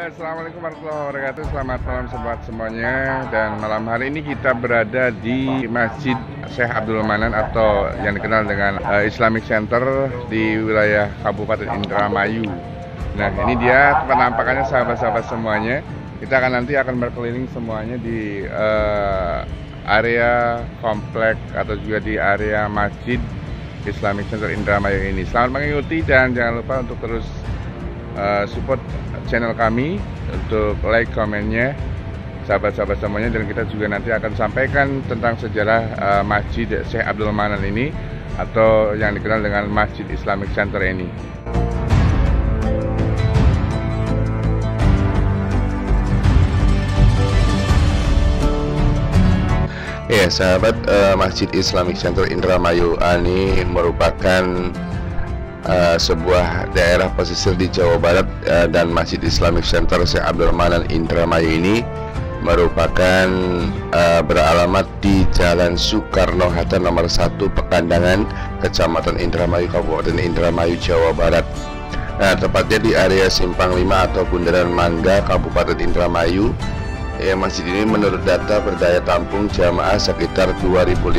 Assalamualaikum warahmatullahi wabarakatuh. Selamat malam sobat semuanya. Dan malam hari ini kita berada di Masjid Syekh Abdul Manan atau yang dikenal dengan Islamic Center di wilayah Kabupaten Indramayu. Nah, ini dia penampakannya sahabat-sahabat semuanya. Kita nanti akan berkeliling semuanya di area komplek atau juga di area Masjid Islamic Center Indramayu ini. Selamat mengikuti dan jangan lupa untuk terus support channel kami untuk like, komennya sahabat-sahabat semuanya, dan kita juga nanti akan sampaikan tentang sejarah Masjid Syekh Abdul Manan ini atau yang dikenal dengan Masjid Islamic Center ini. Ya sahabat, Masjid Islamic Center Indramayu ini merupakan sebuah daerah pesisir di Jawa Barat, dan Masjid Islamic Center Syekh Abdul Manan Indramayu ini merupakan beralamat di Jalan Soekarno-Hatta nomor 1 Pekandangan, Kecamatan Indramayu, Kabupaten Indramayu, Jawa Barat. Nah, tepatnya di area Simpang 5 atau Bundaran Mangga, Kabupaten Indramayu. Ya, masjid ini menurut data berdaya tampung jamaah sekitar 2.500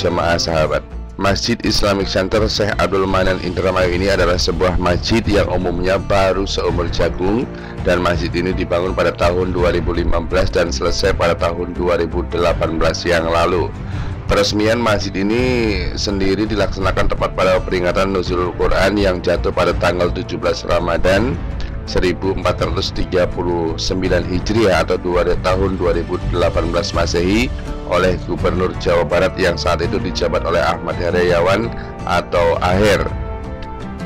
jamaah sahabat. Masjid Islamic Center Syekh Abdul Manan Indramayu ini adalah sebuah masjid yang umumnya baru seumur jagung, dan masjid ini dibangun pada tahun 2015 dan selesai pada tahun 2018 yang lalu. Peresmian masjid ini sendiri dilaksanakan tepat pada peringatan Nuzulul Quran yang jatuh pada tanggal 17 Ramadan 1439 Hijriah atau tahun 2018 Masehi oleh Gubernur Jawa Barat yang saat itu dijabat oleh Ahmad Heriawan atau Aher.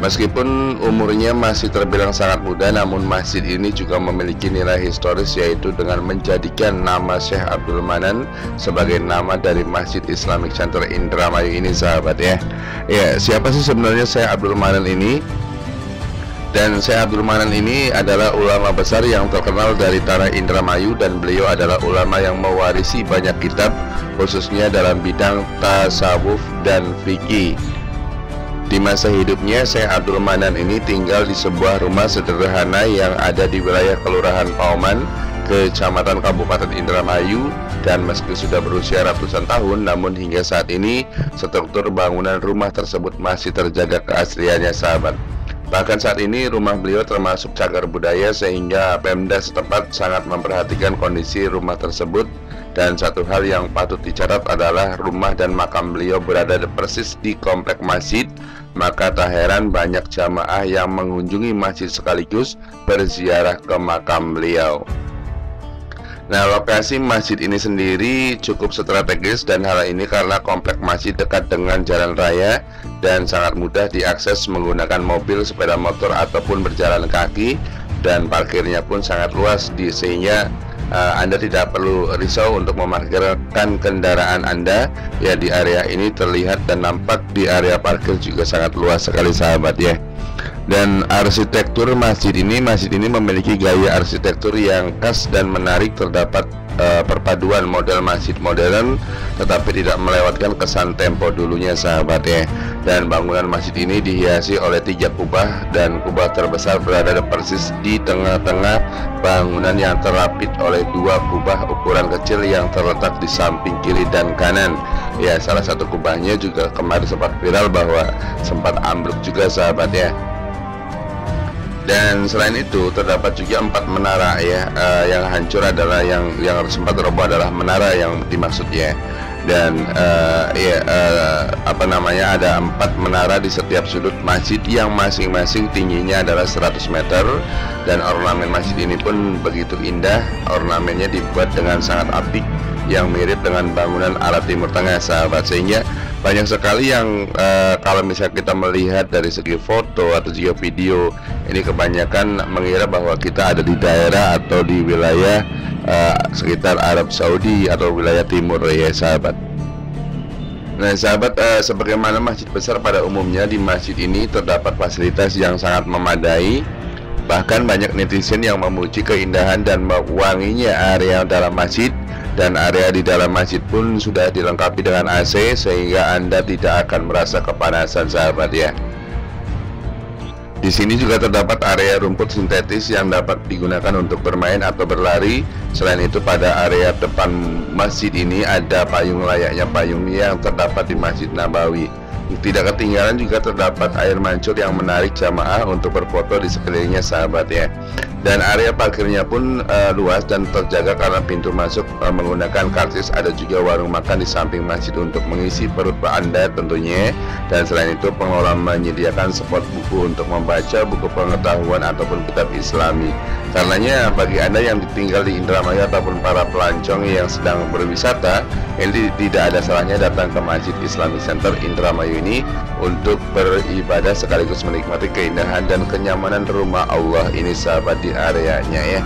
Meskipun umurnya masih terbilang sangat muda, namun masjid ini juga memiliki nilai historis, yaitu dengan menjadikan nama Syekh Abdul Manan sebagai nama dari Masjid Islamic Center Indramayu ini sahabat ya. Ya, siapa sih sebenarnya Syekh Abdul Manan ini? Dan Syekh Abdul Manan ini adalah ulama besar yang terkenal dari tanah Indramayu, dan beliau adalah ulama yang mewarisi banyak kitab khususnya dalam bidang tasawuf dan fikih. Di masa hidupnya, Syekh Abdul Manan ini tinggal di sebuah rumah sederhana yang ada di wilayah Kelurahan Pauman, Kecamatan Kabupaten Indramayu, dan meski sudah berusia ratusan tahun, namun hingga saat ini struktur bangunan rumah tersebut masih terjaga keasliannya sahabat. Bahkan saat ini rumah beliau termasuk cagar budaya, sehingga Pemda setempat sangat memperhatikan kondisi rumah tersebut. Dan satu hal yang patut dicatat adalah rumah dan makam beliau berada persis di komplek masjid, maka tak heran banyak jamaah yang mengunjungi masjid sekaligus berziarah ke makam beliau. Nah, lokasi masjid ini sendiri cukup strategis, dan hal ini karena komplek masjid dekat dengan jalan raya dan sangat mudah diakses menggunakan mobil, sepeda motor ataupun berjalan kaki, dan parkirnya pun sangat luas sehingga Anda tidak perlu risau untuk memarkirkan kendaraan Anda. Ya, di area ini terlihat dan nampak di area parkir juga sangat luas sekali sahabat ya. Dan arsitektur masjid ini memiliki gaya arsitektur yang khas dan menarik. Terdapat perpaduan model masjid modern tetapi tidak melewatkan kesan tempo dulunya sahabat ya. Dan bangunan masjid ini dihiasi oleh 3 kubah, dan kubah terbesar berada persis di tengah-tengah bangunan yang terapit oleh 2 kubah ukuran kecil yang terletak di samping kiri dan kanan. Ya, salah satu kubahnya juga kemarin sempat viral bahwa sempat ambruk juga sahabat ya. Dan selain itu terdapat juga 4 menara ya, yang hancur adalah yang sempat roboh adalah menara yang dimaksudnya. Dan ada 4 menara di setiap sudut masjid yang masing-masing tingginya adalah 100 meter, dan ornamen masjid ini pun begitu indah. Ornamennya dibuat dengan sangat apik yang mirip dengan bangunan Arab Timur Tengah sahabat, sehingga banyak sekali yang kalau misalnya kita melihat dari segi foto atau juga video ini, kebanyakan mengira bahwa kita ada di daerah atau di wilayah sekitar Arab Saudi atau wilayah timur ya sahabat. Nah sahabat, sebagaimana masjid besar pada umumnya, di masjid ini terdapat fasilitas yang sangat memadai. Bahkan banyak netizen yang memuji keindahan dan wanginya area dalam masjid, dan area di dalam masjid pun sudah dilengkapi dengan AC sehingga Anda tidak akan merasa kepanasan sahabat ya. Di sini juga terdapat area rumput sintetis yang dapat digunakan untuk bermain atau berlari. Selain itu, pada area depan masjid ini ada payung layaknya payung yang terdapat di Masjid Nabawi. Tidak ketinggalan juga terdapat air mancur yang menarik jamaah untuk berfoto di sekelilingnya, sahabat ya. Dan area parkirnya pun luas dan terjaga karena pintu masuk menggunakan karcis. Ada juga warung makan di samping masjid untuk mengisi perut Anda tentunya. Dan selain itu, pengelola menyediakan spot buku untuk membaca buku pengetahuan ataupun kitab Islami. Karenanya bagi Anda yang tinggal di Indramayu ataupun para pelancong yang sedang berwisata, ini tidak ada salahnya datang ke Masjid Islamic Center Indramayu ini untuk beribadah sekaligus menikmati keindahan dan kenyamanan rumah Allah ini, sahabat, di areanya ya.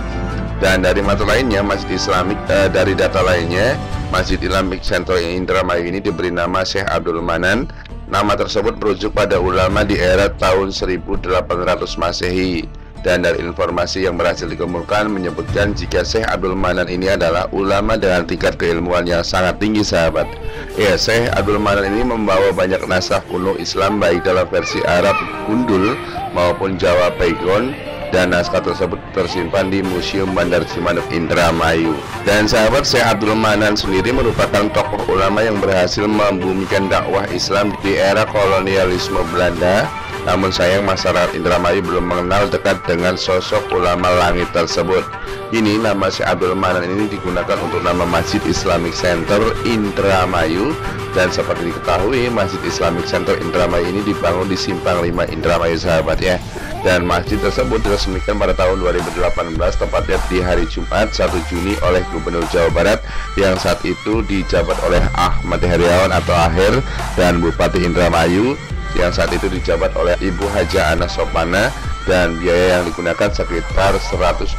Dan dari mata lainnya, Masjid Islamik dari data lainnya, Masjid Islamic Center Indramayu ini diberi nama Syekh Abdul Manan. Nama tersebut merujuk pada ulama di era tahun 1800 Masehi. Dan dari informasi yang berhasil dikumpulkan menyebutkan jika Syekh Abdul Manan ini adalah ulama dengan tingkat keilmuan yang sangat tinggi, sahabat. Ya, Syekh Abdul Manan ini membawa banyak naskah kuno Islam baik dalam versi Arab Gundul maupun Jawa Paigon, dan naskah tersebut tersimpan di Museum Bandar Cimanuk Indramayu. Dan sahabat, Syekh Abdul Manan sendiri merupakan tokoh ulama yang berhasil membumikan dakwah Islam di era kolonialisme Belanda. Namun sayang masyarakat Indramayu belum mengenal dekat dengan sosok ulama langit tersebut. Ini nama Syekh Abdul Manan ini digunakan untuk nama Masjid Islamic Center Indramayu. Dan seperti diketahui, Masjid Islamic Center Indramayu ini dibangun di Simpang 5 Indramayu, sahabat ya. Dan masjid tersebut diresmikan pada tahun 2018, tepatnya di hari Jumat 1 Juni oleh Gubernur Jawa Barat yang saat itu dijabat oleh Ahmad Heriawan atau Aher, dan Bupati Indramayu yang saat itu dijabat oleh Ibu Haja Ana Sopana, dan biaya yang digunakan sekitar 122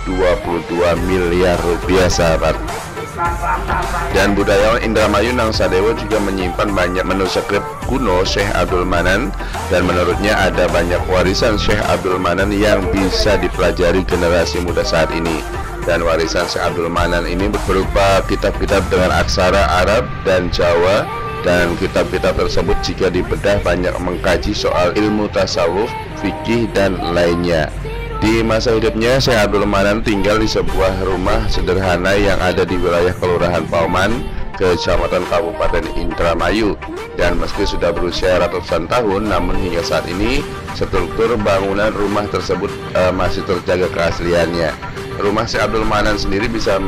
miliar rupiah, sahabat. Dan budayawan Indramayu Nang Sadewo juga menyimpan banyak manuskrip kuno Syekh Abdul Manan, dan menurutnya ada banyak warisan Syekh Abdul Manan yang bisa dipelajari generasi muda saat ini. Dan warisan Syekh Abdul Manan ini berupa kitab-kitab dengan aksara Arab dan Jawa. Dan kitab-kitab tersebut jika dibedah banyak mengkaji soal ilmu tasawuf, fikih, dan lainnya. Di masa hidupnya, Syekh Abdul Manan tinggal di sebuah rumah sederhana yang ada di wilayah Kelurahan Pauman, Kecamatan Kabupaten Indramayu. Dan meski sudah berusia ratusan tahun, namun hingga saat ini struktur bangunan rumah tersebut masih terjaga keasliannya. Rumah Syekh Abdul Manan sendiri bisa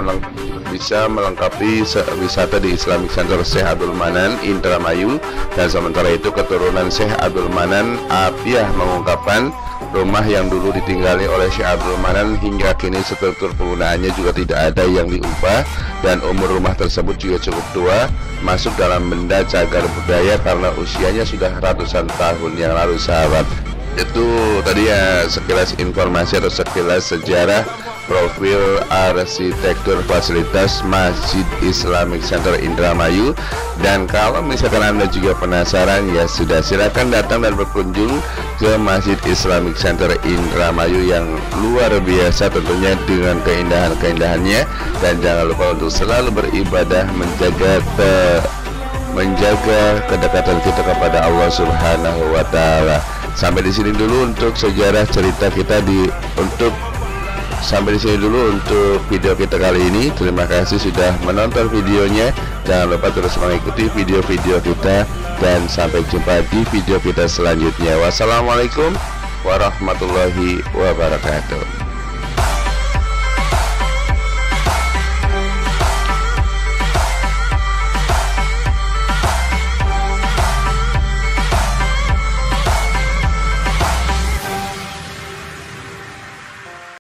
melengkapi wisata di Islamic Center Syekh Abdul Manan Indramayu. Dan sementara itu, keturunan Syekh Abdul Manan Apiah mengungkapkan rumah yang dulu ditinggali oleh Syekh Abdul Manan hingga kini struktur penggunaannya juga tidak ada yang diubah, dan umur rumah tersebut juga cukup tua, masuk dalam benda cagar budaya karena usianya sudah ratusan tahun yang lalu, sahabat. Itu tadi ya sekilas informasi atau sekilas sejarah profil arsitektur fasilitas Masjid Islamic Center Indramayu. Dan kalau misalkan Anda juga penasaran, ya sudah, silakan datang dan berkunjung ke Masjid Islamic Center Indramayu yang luar biasa tentunya dengan keindahan-keindahannya. Dan jangan lupa untuk selalu beribadah, menjaga kedekatan kita kepada Allah Subhanahu wa Ta'ala. Sampai di sini dulu untuk sejarah cerita kita sampai di sini dulu untuk video kita kali ini. Terima kasih sudah menonton videonya. Jangan lupa terus mengikuti video-video kita, dan sampai jumpa di video kita selanjutnya. Wassalamualaikum warahmatullahi wabarakatuh.